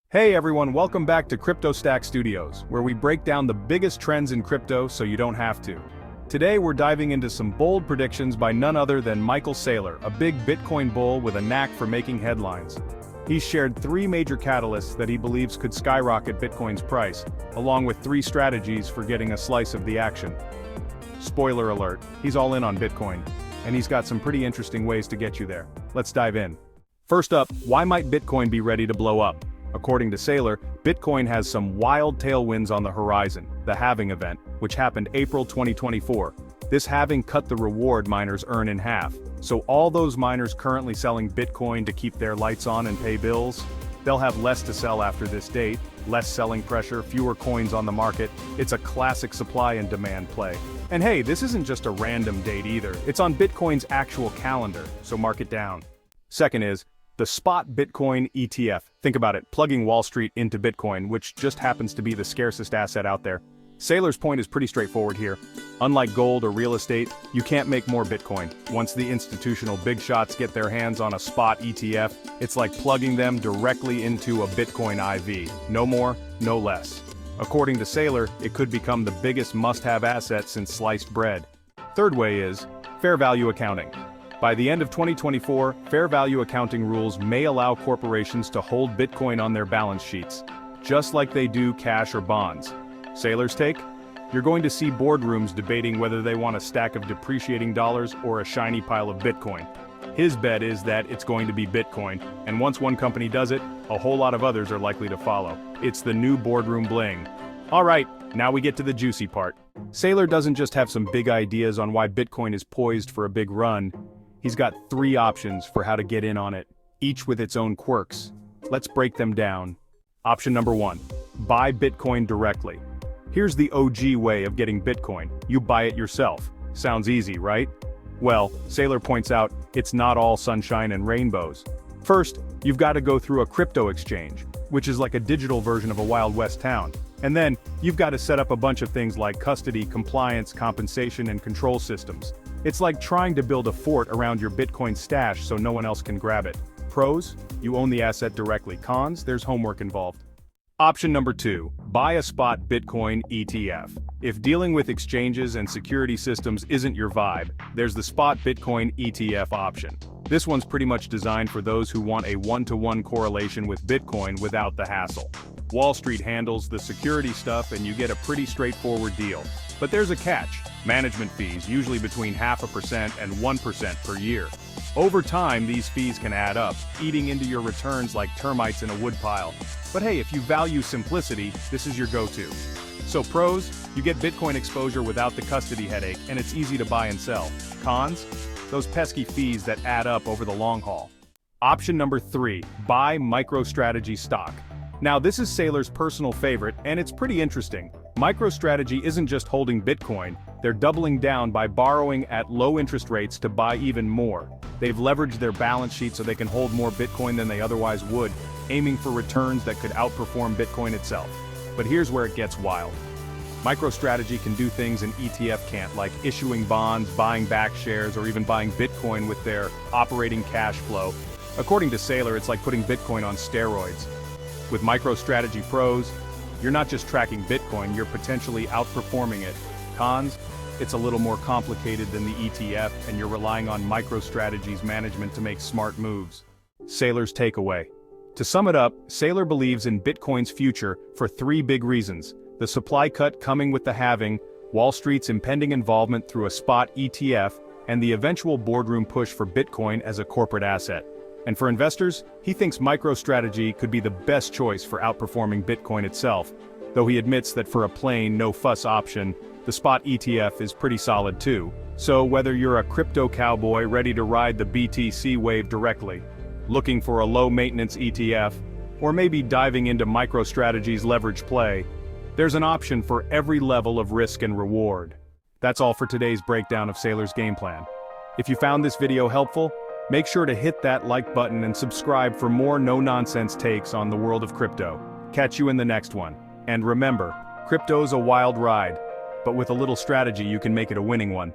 Hey everyone, welcome back to Crypto Stack Studios, where we break down the biggest trends in crypto so you don't have to. Today we're diving into some bold predictions by none other than Michael Saylor, a big Bitcoin bull with a knack for making headlines. He's shared three major catalysts that he believes could skyrocket Bitcoin's price, along with three strategies for getting a slice of the action. Spoiler alert, he's all in on Bitcoin, and he's got some pretty interesting ways to get you there. Let's dive in. First up, why might Bitcoin be ready to blow up? According to Saylor, Bitcoin has some wild tailwinds on the horizon, the halving event, which happened April 2024. This halving cut the reward miners earn in half, so all those miners currently selling Bitcoin to keep their lights on and pay bills, they'll have less to sell after this date, less selling pressure, fewer coins on the market. It's a classic supply and demand play. And hey, this isn't just a random date either, it's on Bitcoin's actual calendar, so mark it down. Second is, the spot Bitcoin ETF. Think about it, plugging Wall Street into Bitcoin, which just happens to be the scarcest asset out there. Saylor's point is pretty straightforward here. Unlike gold or real estate, you can't make more Bitcoin. Once the institutional big shots get their hands on a spot ETF, it's like plugging them directly into a Bitcoin IV. No more, no less. According to Saylor, it could become the biggest must-have asset since sliced bread. Third way is fair value accounting. By the end of 2024, fair value accounting rules may allow corporations to hold Bitcoin on their balance sheets, just like they do cash or bonds. Saylor's take? You're going to see boardrooms debating whether they want a stack of depreciating dollars or a shiny pile of Bitcoin. His bet is that it's going to be Bitcoin, and once one company does it, a whole lot of others are likely to follow. It's the new boardroom bling. Alright, now we get to the juicy part. Saylor doesn't just have some big ideas on why Bitcoin is poised for a big run. He's got three options for how to get in on it, each with its own quirks. Let's break them down. Option number one, buy Bitcoin directly. Here's the OG way of getting Bitcoin. You buy it yourself. Sounds easy, right? Well, Saylor points out, it's not all sunshine and rainbows. First, you've got to go through a crypto exchange, which is like a digital version of a Wild West town. And then, you've got to set up a bunch of things like custody, compliance, compensation, and control systems. It's like trying to build a fort around your Bitcoin stash so no one else can grab it. Pros? You own the asset directly. Cons? There's homework involved. Option number two, buy a spot Bitcoin ETF. If dealing with exchanges and security systems isn't your vibe, there's the spot Bitcoin ETF option. This one's pretty much designed for those who want a one-to-one correlation with Bitcoin without the hassle. Wall Street handles the security stuff and you get a pretty straightforward deal. But there's a catch. Management fees, usually between 0.5% and 1% per year. Over time, these fees can add up, eating into your returns like termites in a woodpile. But hey, if you value simplicity, this is your go-to. So pros, you get Bitcoin exposure without the custody headache, and it's easy to buy and sell. Cons? Those pesky fees that add up over the long haul. Option number three, buy MicroStrategy stock. Now this is Saylor's personal favorite, and it's pretty interesting. MicroStrategy isn't just holding Bitcoin, they're doubling down by borrowing at low interest rates to buy even more. They've leveraged their balance sheet so they can hold more Bitcoin than they otherwise would, aiming for returns that could outperform Bitcoin itself. But here's where it gets wild. MicroStrategy can do things an ETF can't, like issuing bonds, buying back shares, or even buying Bitcoin with their operating cash flow. According to Saylor, it's like putting Bitcoin on steroids. With MicroStrategy pros, you're not just tracking Bitcoin, you're potentially outperforming it. Cons? It's a little more complicated than the ETF, and you're relying on MicroStrategy's management to make smart moves. Saylor's takeaway. To sum it up, Saylor believes in Bitcoin's future for three big reasons: the supply cut coming with the halving, Wall Street's impending involvement through a spot ETF, and the eventual boardroom push for Bitcoin as a corporate asset. And for investors, he thinks MicroStrategy could be the best choice for outperforming Bitcoin itself, though he admits that for a plain, no-fuss option, the spot ETF is pretty solid too. So whether you're a crypto cowboy ready to ride the BTC wave directly, looking for a low-maintenance ETF, or maybe diving into MicroStrategy's leverage play, there's an option for every level of risk and reward. That's all for today's breakdown of Saylor's game plan. If you found this video helpful, make sure to hit that like button and subscribe for more no-nonsense takes on the world of crypto. Catch you in the next one. And remember, crypto's a wild ride, but with a little strategy you can make it a winning one.